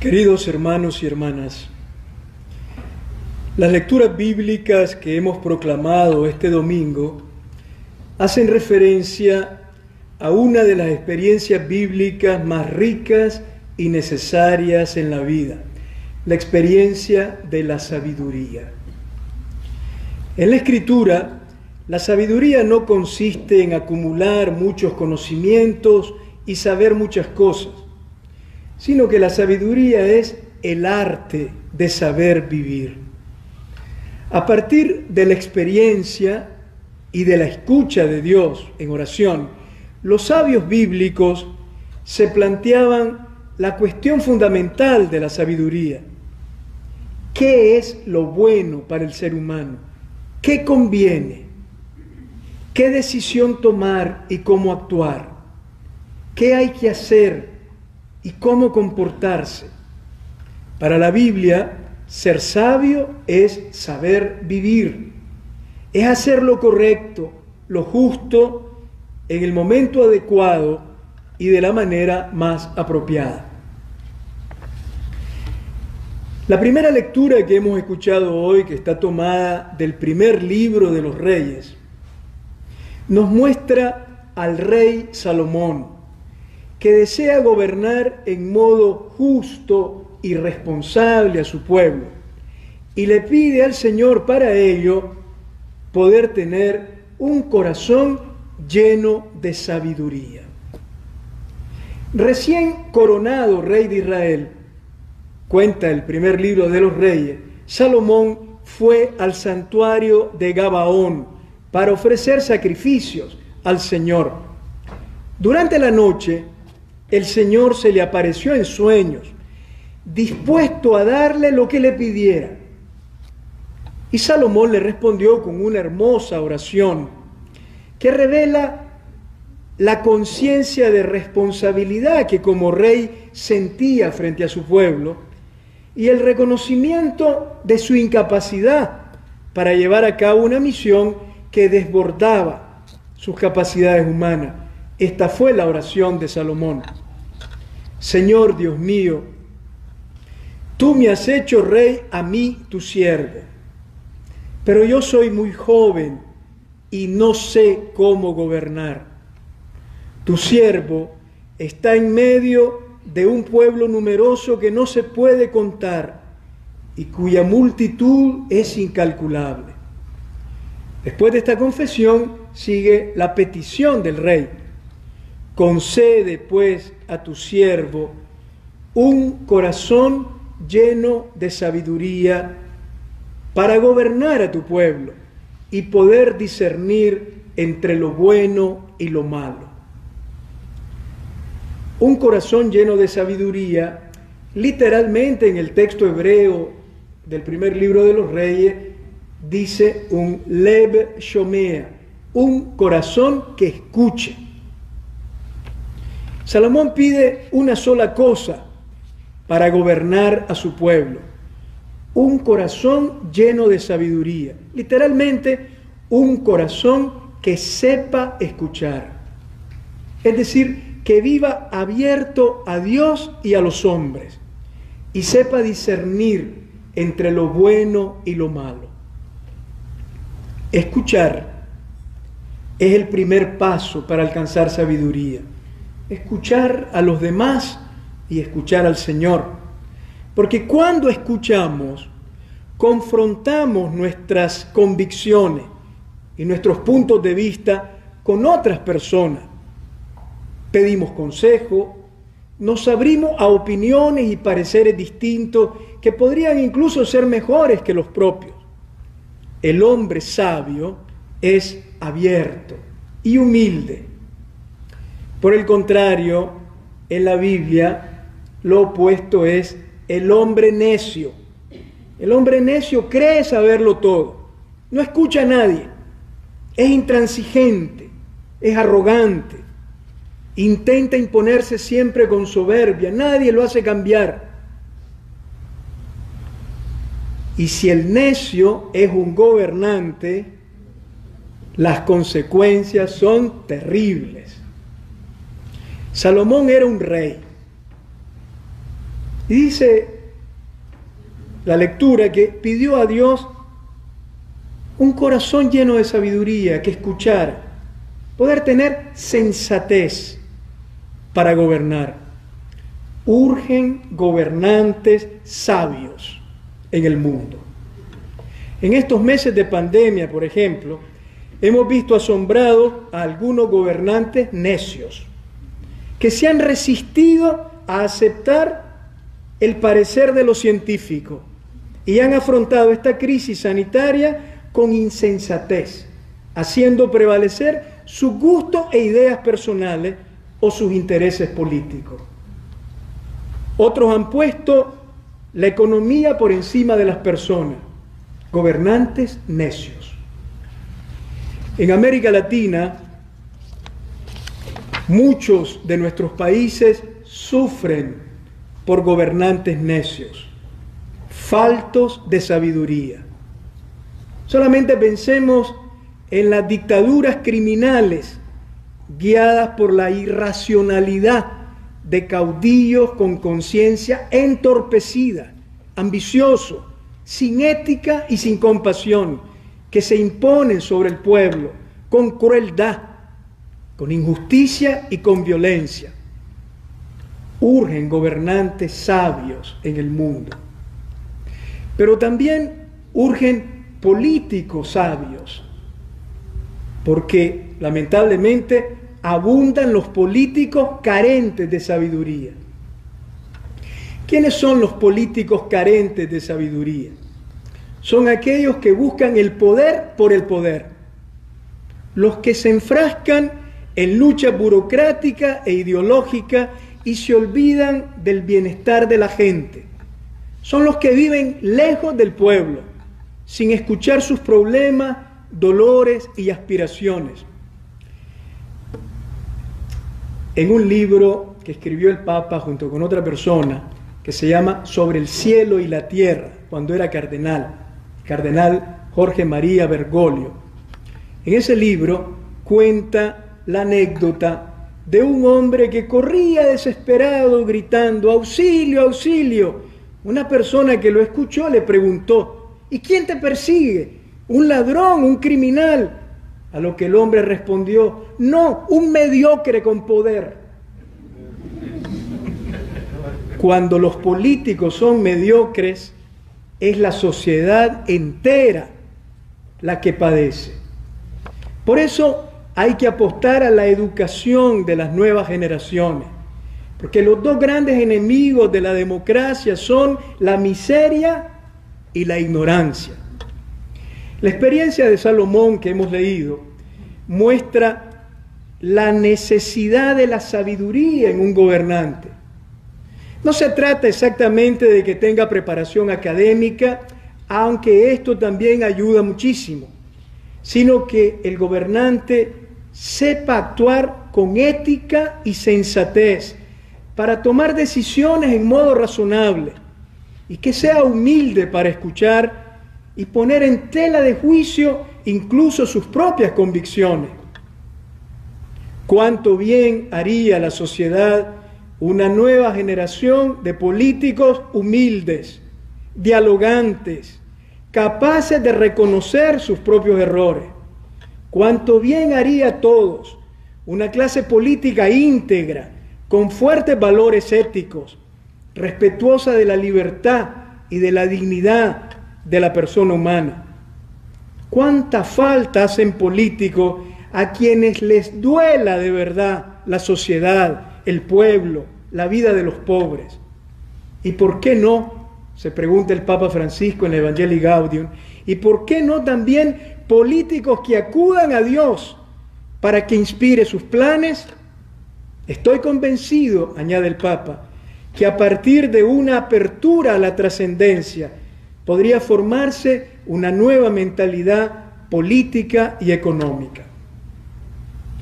Queridos hermanos y hermanas, las lecturas bíblicas que hemos proclamado este domingo hacen referencia a una de las experiencias bíblicas más ricas y necesarias en la vida, la experiencia de la sabiduría. En la Escritura, la sabiduría no consiste en acumular muchos conocimientos y saber muchas cosas, sino que la sabiduría es el arte de saber vivir. A partir de la experiencia y de la escucha de Dios en oración, los sabios bíblicos se planteaban la cuestión fundamental de la sabiduría. ¿Qué es lo bueno para el ser humano? ¿Qué conviene? ¿Qué decisión tomar y cómo actuar? ¿Qué hay que hacer y cómo comportarse? Para la Biblia, ser sabio es saber vivir, es hacer lo correcto, lo justo, en el momento adecuado y de la manera más apropiada. La primera lectura que hemos escuchado hoy, que está tomada del primer libro de los Reyes, nos muestra al rey Salomón, que desea gobernar en modo justo y responsable a su pueblo, y le pide al Señor para ello poder tener un corazón lleno de sabiduría. Recién coronado rey de Israel, cuenta el primer libro de los Reyes, Salomón fue al santuario de Gabaón para ofrecer sacrificios al Señor. Durante la noche, el Señor se le apareció en sueños, dispuesto a darle lo que le pidiera. Y Salomón le respondió con una hermosa oración que revela la conciencia de responsabilidad que como rey sentía frente a su pueblo y el reconocimiento de su incapacidad para llevar a cabo una misión que desbordaba sus capacidades humanas. Esta fue la oración de Salomón. Señor Dios mío, tú me has hecho rey a mí, tu siervo, pero yo soy muy joven y no sé cómo gobernar. Tu siervo está en medio de un pueblo numeroso que no se puede contar y cuya multitud es incalculable. Después de esta confesión sigue la petición del rey. Concede, pues, a tu siervo un corazón lleno de sabiduría para gobernar a tu pueblo y poder discernir entre lo bueno y lo malo. Un corazón lleno de sabiduría, literalmente en el texto hebreo del primer libro de los Reyes, dice un lev shomea, un corazón que escuche. Salomón pide una sola cosa para gobernar a su pueblo: un corazón lleno de sabiduría. Literalmente, un corazón que sepa escuchar. Es decir, que viva abierto a Dios y a los hombres y sepa discernir entre lo bueno y lo malo. Escuchar es el primer paso para alcanzar sabiduría. Escuchar a los demás y escuchar al Señor. Porque cuando escuchamos, confrontamos nuestras convicciones y nuestros puntos de vista con otras personas. Pedimos consejo, nos abrimos a opiniones y pareceres distintos que podrían incluso ser mejores que los propios. El hombre sabio es abierto y humilde. Por el contrario, en la Biblia, lo opuesto es el hombre necio. El hombre necio cree saberlo todo, no escucha a nadie, es intransigente, es arrogante, intenta imponerse siempre con soberbia, nadie lo hace cambiar. Y si el necio es un gobernante, las consecuencias son terribles. Salomón era un rey Y dice la lectura que pidió a Dios un corazón lleno de sabiduría, que escuchara, poder tener sensatez para gobernar. Urgen gobernantes sabios en el mundo. En estos meses de pandemia, por ejemplo, hemos visto asombrados a algunos gobernantes necios que se han resistido a aceptar el parecer de los científicos y han afrontado esta crisis sanitaria con insensatez, haciendo prevalecer sus gustos e ideas personales o sus intereses políticos. Otros han puesto la economía por encima de las personas, gobernantes necios. En América Latina, muchos de nuestros países sufren por gobernantes necios, faltos de sabiduría. Solamente pensemos en las dictaduras criminales guiadas por la irracionalidad de caudillos con conciencia entorpecida, ambiciosos, sin ética y sin compasión, que se imponen sobre el pueblo con crueldad, con injusticia y con violencia. Urgen gobernantes sabios en el mundo, pero también urgen políticos sabios, porque lamentablemente abundan los políticos carentes de sabiduría. ¿Quiénes son los políticos carentes de sabiduría? Son aquellos que buscan el poder por el poder, los que se enfrascan en lucha burocrática e ideológica y se olvidan del bienestar de la gente. Son los que viven lejos del pueblo, sin escuchar sus problemas, dolores y aspiraciones. En un libro que escribió el Papa junto con otra persona, que se llama Sobre el cielo y la tierra, cuando era cardenal Jorge María Bergoglio. En ese libro cuenta la anécdota de un hombre que corría desesperado gritando: ¡auxilio, auxilio! Una persona que lo escuchó le preguntó: ¿y quién te persigue? ¿Un ladrón, un criminal? A lo que el hombre respondió: no, un mediocre con poder. Cuando los políticos son mediocres, es la sociedad entera la que padece. Por eso hay que apostar a la educación de las nuevas generaciones, porque los dos grandes enemigos de la democracia son la miseria y la ignorancia. La experiencia de Salomón que hemos leído muestra la necesidad de la sabiduría en un gobernante. No se trata exactamente de que tenga preparación académica, aunque esto también ayuda muchísimo, sino que el gobernante sepa actuar con ética y sensatez para tomar decisiones en modo razonable y que sea humilde para escuchar y poner en tela de juicio incluso sus propias convicciones. Cuánto bien haría la sociedad una nueva generación de políticos humildes, dialogantes, capaces de reconocer sus propios errores. Cuánto bien haría a todos una clase política íntegra, con fuertes valores éticos, respetuosa de la libertad y de la dignidad de la persona humana. Cuánta falta hacen políticos a quienes les duela de verdad la sociedad, el pueblo, la vida de los pobres. ¿Y por qué no? Se pregunta el Papa Francisco en el Evangelii Gaudium. ¿Y por qué no también políticos que acudan a Dios para que inspire sus planes? Estoy convencido, añade el Papa, que a partir de una apertura a la trascendencia podría formarse una nueva mentalidad política y económica.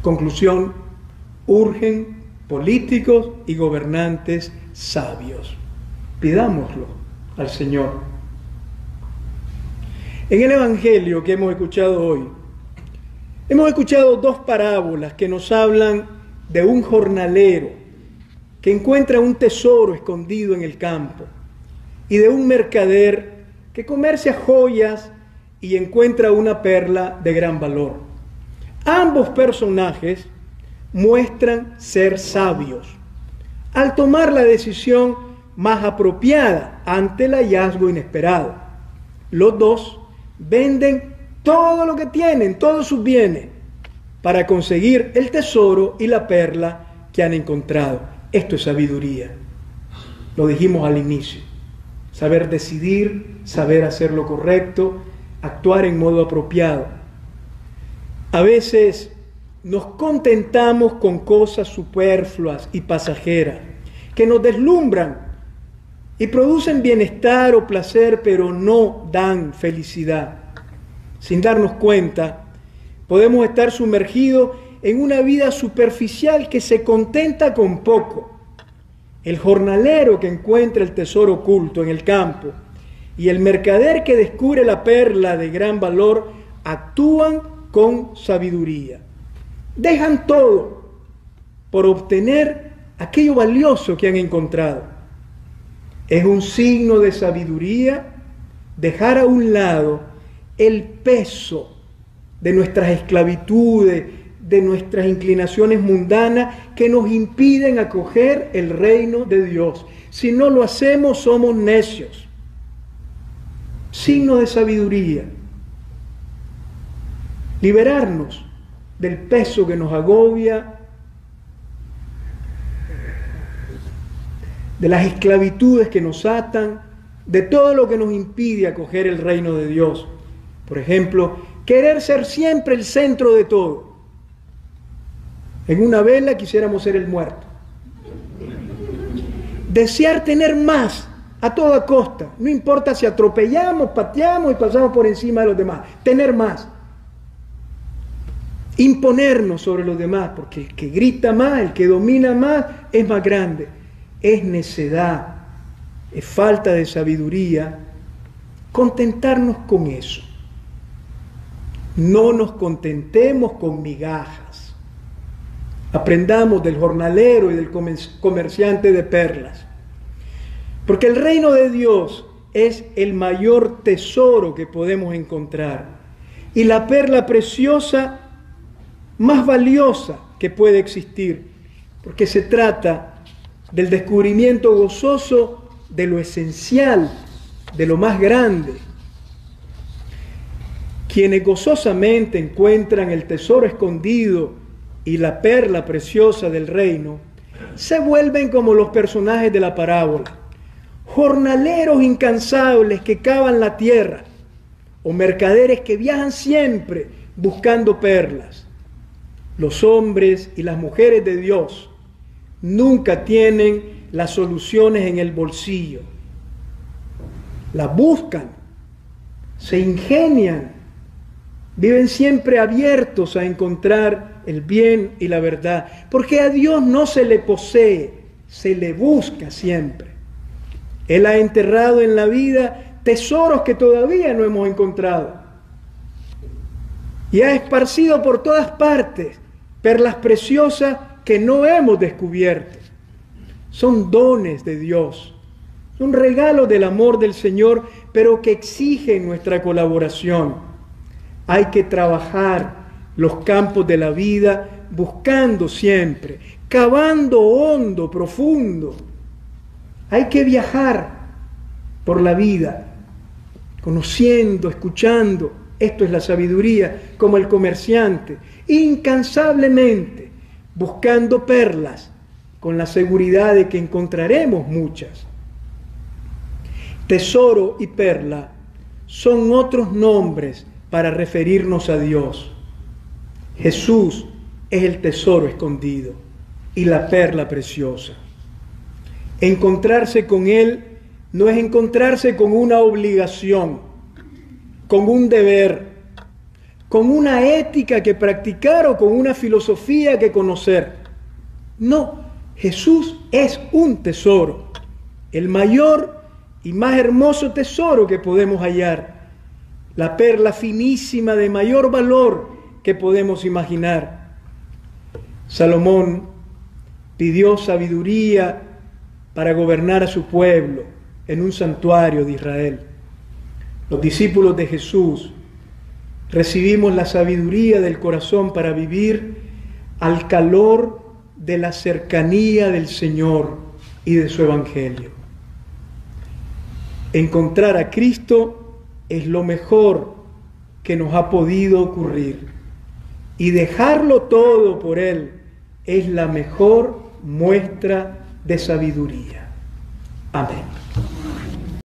Conclusión: urgen políticos y gobernantes sabios. Pidámoslo al Señor. En el Evangelio que hemos escuchado hoy, hemos escuchado dos parábolas que nos hablan de un jornalero que encuentra un tesoro escondido en el campo y de un mercader que comercia joyas y encuentra una perla de gran valor. Ambos personajes muestran ser sabios al tomar la decisión más apropiada ante el hallazgo inesperado. Los dos venden todo lo que tienen, todos sus bienes, para conseguir el tesoro y la perla que han encontrado. Esto es sabiduría. Lo dijimos al inicio. Saber decidir, saber hacer lo correcto, actuar en modo apropiado. A veces nos contentamos con cosas superfluas y pasajeras que nos deslumbran y producen bienestar o placer, pero no dan felicidad. Sin darnos cuenta, podemos estar sumergidos en una vida superficial que se contenta con poco. El jornalero que encuentra el tesoro oculto en el campo y el mercader que descubre la perla de gran valor actúan con sabiduría. Dejan todo por obtener aquello valioso que han encontrado. Es un signo de sabiduría dejar a un lado el peso de nuestras esclavitudes, de nuestras inclinaciones mundanas que nos impiden acoger el reino de Dios. Si no lo hacemos, somos necios. Signo de sabiduría. Liberarnos del peso que nos agobia, de las esclavitudes que nos atan, de todo lo que nos impide acoger el reino de Dios. Por ejemplo, querer ser siempre el centro de todo. En una vela quisiéramos ser el muerto. Desear tener más a toda costa. No importa si atropellamos, pateamos y pasamos por encima de los demás. Tener más. Imponernos sobre los demás, porque el que grita más, el que domina más, es más grande. Es necedad, es falta de sabiduría contentarnos con eso. No nos contentemos con migajas. Aprendamos del jornalero y del comerciante de perlas. Porque el reino de Dios es el mayor tesoro que podemos encontrar y la perla preciosa más valiosa que puede existir, porque se trata del descubrimiento gozoso de lo esencial, de lo más grande. Quienes gozosamente encuentran el tesoro escondido y la perla preciosa del reino, se vuelven como los personajes de la parábola, jornaleros incansables que cavan la tierra, o mercaderes que viajan siempre buscando perlas. Los hombres y las mujeres de Dios nunca tienen las soluciones en el bolsillo. Las buscan, se ingenian, viven siempre abiertos a encontrar el bien y la verdad, porque a Dios no se le posee, se le busca siempre. Él ha enterrado en la vida tesoros que todavía no hemos encontrado y ha esparcido por todas partes perlas preciosas que no hemos descubierto. Son dones de Dios, son regalos del amor del Señor, pero que exigen nuestra colaboración. Hay que trabajar los campos de la vida buscando siempre, cavando hondo, profundo. Hay que viajar por la vida, conociendo, escuchando. Esto es la sabiduría, como el comerciante, incansablemente buscando perlas, con la seguridad de que encontraremos muchas. Tesoro y perla son otros nombres para referirnos a Dios. Jesús es el tesoro escondido y la perla preciosa. Encontrarse con Él no es encontrarse con una obligación, con un deber, con una ética que practicar o con una filosofía que conocer. No, Jesús es un tesoro, el mayor y más hermoso tesoro que podemos hallar, la perla finísima de mayor valor que podemos imaginar. Salomón pidió sabiduría para gobernar a su pueblo en un santuario de Israel. Los discípulos de Jesús recibimos la sabiduría del corazón para vivir al calor de la cercanía del Señor y de su Evangelio. Encontrar a Cristo es lo mejor que nos ha podido ocurrir, y dejarlo todo por Él es la mejor muestra de sabiduría. Amén.